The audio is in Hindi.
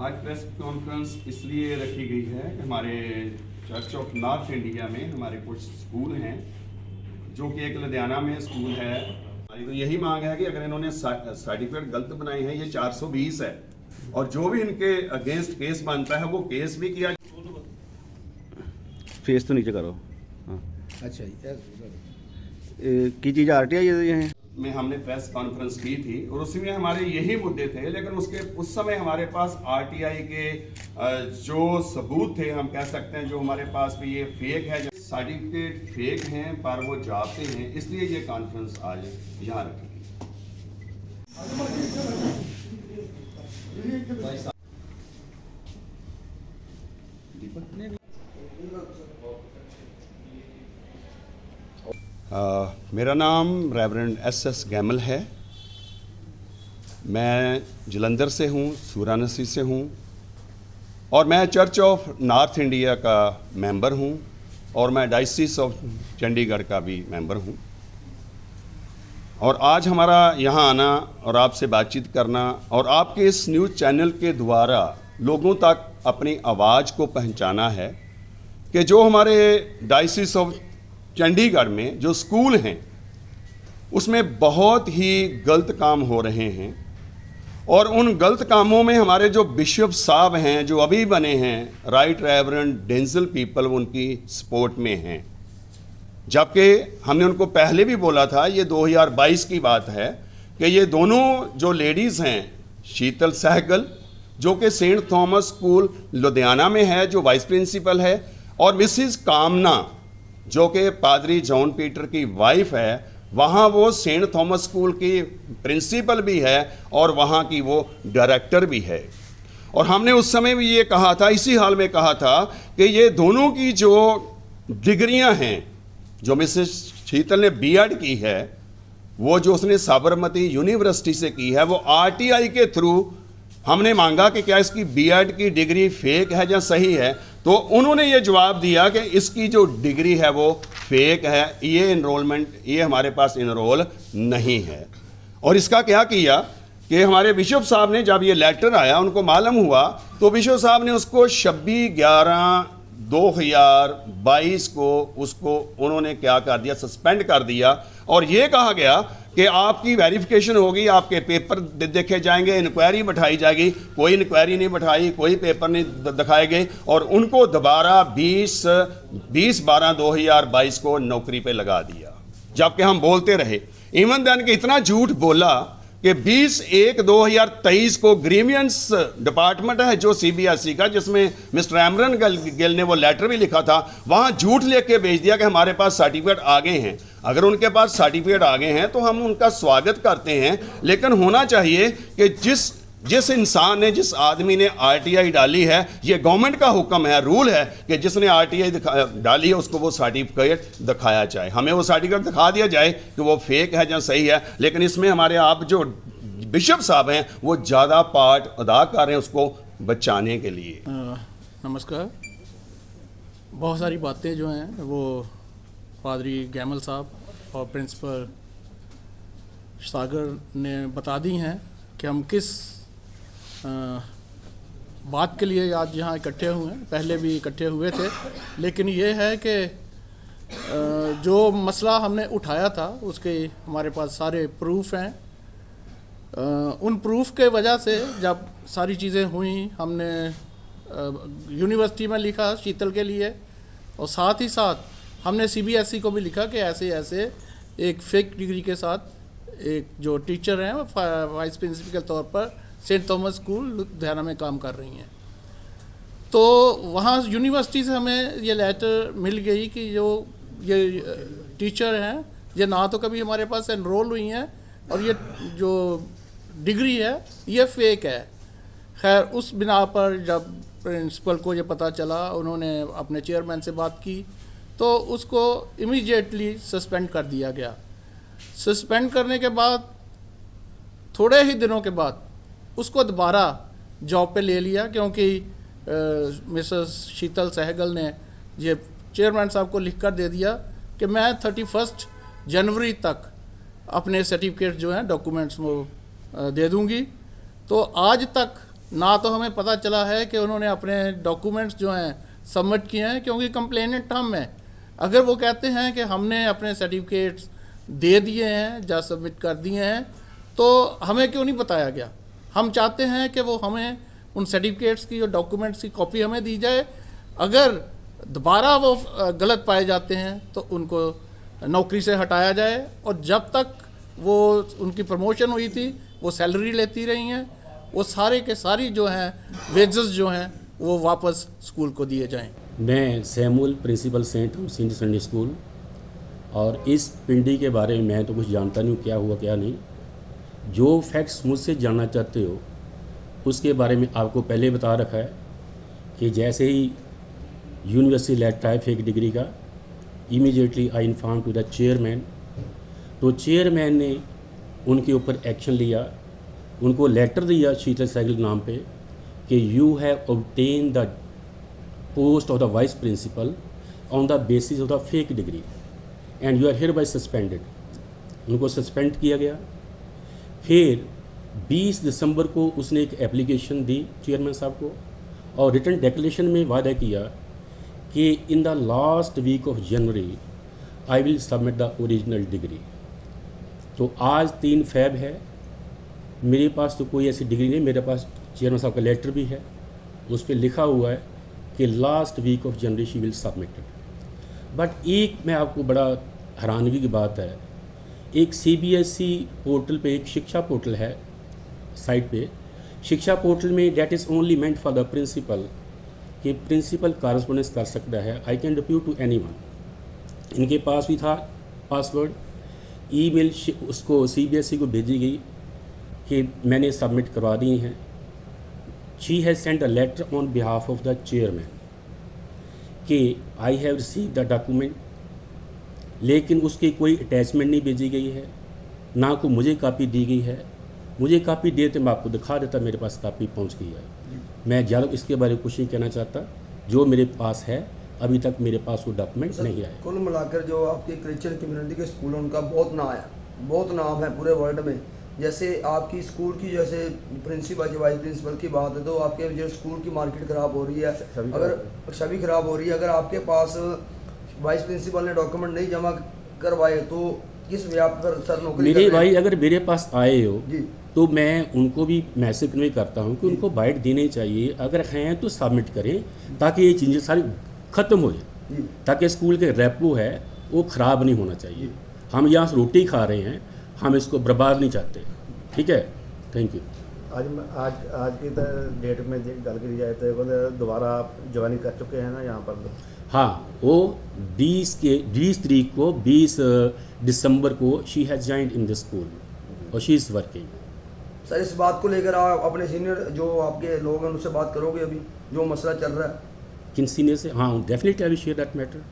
आज प्रेस कॉन्फ्रेंस इसलिए रखी गई है कि हमारे चर्च ऑफ नॉर्थ इंडिया में हमारे कुछ स्कूल हैं, जो कि एक लुधियाना में स्कूल है। तो यही मांग है कि अगर इन्होंने सर्टिफिकेट गलत बनाए हैं, ये 420 है, और जो भी इनके अगेंस्ट केस बनता है वो केस भी किया। फेस तो नीचे करो। हाँ, अच्छा की चीज़ RTI है में हमने प्रेस कॉन्फ्रेंस की थी और उसमें हमारे यही मुद्दे थे, लेकिन उस समय हमारे पास RTI के जो सबूत थे, हम कह सकते हैं जो हमारे पास भी ये फेक है, सर्टिफिकेट फेक हैं पर वो जाते हैं, इसलिए ये कॉन्फ्रेंस आज यहाँ रखी गई। मेरा नाम रेवरेंड SS गैमल है। मैं जलंधर से हूँ, सूरानसी से हूँ, और मैं चर्च ऑफ नॉर्थ इंडिया का मेंबर हूँ, और मैं डायसिस ऑफ चंडीगढ़ का भी मेंबर हूँ। और आज हमारा यहाँ आना और आपसे बातचीत करना और आपके इस न्यूज़ चैनल के द्वारा लोगों तक अपनी आवाज़ को पहुँचाना है कि जो हमारे डायसिस ऑफ चंडीगढ़ में जो स्कूल हैं उसमें बहुत ही गलत काम हो रहे हैं, और उन गलत कामों में हमारे जो बिशप साहब हैं जो अभी बने हैं, राइट रेवरेंड डेंजल पीपल, उनकी सपोर्ट में हैं। जबकि हमने उनको पहले भी बोला था, ये 2022 की बात है, कि ये दोनों जो लेडीज़ हैं, शीतल सहगल जो कि सेंट थॉमस स्कूल लुधियाना में है जो वाइस प्रिंसिपल है, और मिसिस कामना जो कि पादरी जॉन पीटर की वाइफ है, वहाँ वो सेंट थॉमस स्कूल की प्रिंसिपल भी है और वहाँ की वो डायरेक्टर भी है। और हमने उस समय भी ये कहा था, इसी हाल में कहा था, कि ये दोनों की जो डिग्रियां हैं, जो मिसेस शीतल ने B.Ed की है, वो जो उसने साबरमती यूनिवर्सिटी से की है, वो RTI के थ्रू हमने मांगा कि क्या इसकी B.Ed की डिग्री फेक है या सही है, तो उन्होंने ये जवाब दिया कि इसकी जो डिग्री है वो फेक है, ये ये हमारे पास इनरोल नहीं है। और इसका क्या किया कि हमारे बिशप साहब ने, जब ये लेटर आया उनको मालूम हुआ, तो बिशप साहब ने उसको 26/11/2022 को उसको उन्होंने क्या कर दिया, सस्पेंड कर दिया। और ये कहा गया कि आपकी वेरिफिकेशन होगी, आपके पेपर देखे जाएंगे, इंक्वायरी बैठाई जाएगी। कोई इंक्वायरी नहीं बैठाई, कोई पेपर नहीं दिखाए गए, और उनको दोबारा 20/12/2022 को नौकरी पे लगा दिया। जबकि हम बोलते रहे, इवन देन के इतना झूठ बोला कि 20/1/2023 को ग्रीवियंस डिपार्टमेंट है जो CBSE का, जिसमें मिस्टर एमरन गिल ने वो लेटर भी लिखा था, वहाँ झूठ लिख के भेज दिया कि हमारे पास सर्टिफिकेट आ गए हैं। अगर उनके पास सर्टिफिकेट आ गए हैं तो हम उनका स्वागत करते हैं, लेकिन होना चाहिए कि जिस इंसान ने, जिस आदमी ने RTI डाली है, ये गवर्नमेंट का हुक्म है, रूल है कि जिसने RTI डाली है उसको वो सर्टिफिकेट दिखाया जाए, हमें वो सर्टिफिकेट दिखा दिया जाए कि वो फेक है या सही है। लेकिन इसमें हमारे आप जो बिशप साहब हैं वो ज़्यादा पार्ट अदा कर रहे हैं उसको बचाने के लिए। नमस्कार। बहुत सारी बातें जो हैं वो पादरी गैमल साहब और प्रिंसिपल सागर ने बता दी हैं कि हम किस बात के लिए आज यहाँ इकट्ठे हुए हैं। पहले भी इकट्ठे हुए थे, लेकिन ये है कि जो मसला हमने उठाया था उसके हमारे पास सारे प्रूफ हैं। उन प्रूफ के वजह से जब सारी चीज़ें हुई, हमने यूनिवर्सिटी में लिखा शीतल के लिए, और साथ ही साथ हमने CBSE को भी लिखा कि ऐसे ऐसे एक फेक डिग्री के साथ एक जो टीचर हैं वाइस प्रिंसिपल के तौर पर सेंट थॉमस स्कूल लुधियाना में काम कर रही हैं। तो वहाँ यूनिवर्सिटी से हमें ये लेटर मिल गई कि जो ये टीचर हैं ये ना तो कभी हमारे पास एनरोल हुई हैं, और ये जो डिग्री है ये फेक है। खैर, उस बिना पर जब प्रिंसिपल को ये पता चला, उन्होंने अपने चेयरमैन से बात की, तो उसको इमीडिएटली सस्पेंड कर दिया गया। सस्पेंड करने के बाद थोड़े ही दिनों के बाद उसको दोबारा जॉब पे ले लिया, क्योंकि मिसेस शीतल सहगल ने ये चेयरमैन साहब को लिख कर दे दिया कि मैं 31 जनवरी तक अपने सर्टिफिकेट जो हैं डॉक्यूमेंट्स वो दे दूंगी। तो आज तक ना तो हमें पता चला है कि उन्होंने अपने डॉक्यूमेंट्स जो हैं सबमिट किए हैं, क्योंकि कंप्लेनेंट हम हैं। अगर वो कहते हैं कि हमने अपने सर्टिफिकेट्स दे दिए हैं या सबमिट कर दिए हैं, तो हमें क्यों नहीं बताया गया? हम चाहते हैं कि वो हमें उन सर्टिफिकेट्स की और डॉक्यूमेंट्स की कॉपी हमें दी जाए। अगर दोबारा वो गलत पाए जाते हैं तो उनको नौकरी से हटाया जाए, और जब तक वो उनकी प्रमोशन हुई थी वो सैलरी लेती रही हैं, वो सारे के सारी जो हैं वेजेस जो हैं वो वापस स्कूल को दिए जाएं। मैं सैमुअल प्रिंसिपल सेंट हूँ सीनियर संडे स्कूल, और इस पिंडी के बारे में मैं तो कुछ जानता नहीं हूँ क्या हुआ क्या नहीं। जो फैक्ट्स मुझसे जानना चाहते हो उसके बारे में आपको पहले बता रखा है कि जैसे ही यूनिवर्सिटी लेटर आया फेक डिग्री का, immediately I inform to the chairman. तो चेयरमैन ने उनके ऊपर एक्शन लिया, उनको लेटर दिया शीतल सहगल नाम पे कि you have obtain the post of the vice principal on the basis of the fake degree and you are hereby suspended. उनको सस्पेंड किया गया। फिर 20 दिसंबर को उसने एक एप्लीकेशन दी चेयरमैन साहब को, और रिटन डिक्लेरेशन में वादा किया कि in the last week of January I will submit the original degree. तो आज 3 फेब है, मेरे पास तो कोई ऐसी डिग्री नहीं। मेरे पास चेयरमैन साहब का लेटर भी है, उस पर लिखा हुआ है कि last week of January she will submit it. But एक मैं आपको बड़ा हैरानगी की बात है, एक CBSE पोर्टल पे एक शिक्षा पोर्टल है साइट पे, शिक्षा पोर्टल में date is only meant for the principal, कि प्रिंसिपल कॉरेस्पॉन्डेंस कर सकता है, I can repute to anyone. इनके पास भी था पासवर्ड। ईमेल उसको CBSE को भेजी गई कि मैंने सबमिट करवा दी हैं। She has sent a letter on behalf of the chairman कि I have receive the document, लेकिन उसकी कोई अटैचमेंट नहीं भेजी गई है, ना को मुझे कापी दी गई है। मुझे कापी दे तो मैं आपको दिखा देता, मेरे पास कापी पहुंच गई है। मैं ज़्यादा इसके बारे में कुछ नहीं कहना चाहता। जो मेरे पास है अभी तक मेरे पास वो डॉक्यूमेंट नहीं आए। कुल मिलाकर जो आपके क्रिश्चियन कम्युनिटी के स्कूल हैं उनका बहुत नाम है पूरे वर्ल्ड में। जैसे आपकी स्कूल की जैसे प्रिंसिपल वाइस प्रिंसिपल की बात है, तो आपके जो स्कूल की मार्केट ख़राब हो रही है, अगर छवि ख़राब हो रही है, अगर आपके पास वाइस प्रिंसिपल ने डॉक्यूमेंट नहीं जमा करवाए तो किस व्याप पर सर नौकरी मेरे भाई अगर मेरे पास आए हो जी, तो मैं उनको भी मैसेज कन्वे करता हूँ कि उनको बाइट देनी चाहिए, अगर हैं तो सबमिट करें ताकि ये चीज़ें सारी ख़त्म हो जाए, ताकि स्कूल के रेपो है वो ख़राब नहीं होना चाहिए। हम यहाँ से रोटी खा रहे हैं, हम इसको बर्बाद नहीं चाहते। ठीक है, थैंक यू। आज की डेट में गल करी जाए तो दोबारा आप ज्वाइन कर चुके हैं ना यहाँ पर? हाँ, वो 20 तारीख को 20 दिसंबर को she has joined in the school और शी इज़ वर्किंग। सर इस बात को लेकर आप अपने सीनियर जो आपके लोग हैं उनसे बात करोगे अभी जो मसला चल रहा है? किन सीनियर से? हाँ, definitely I will share that matter.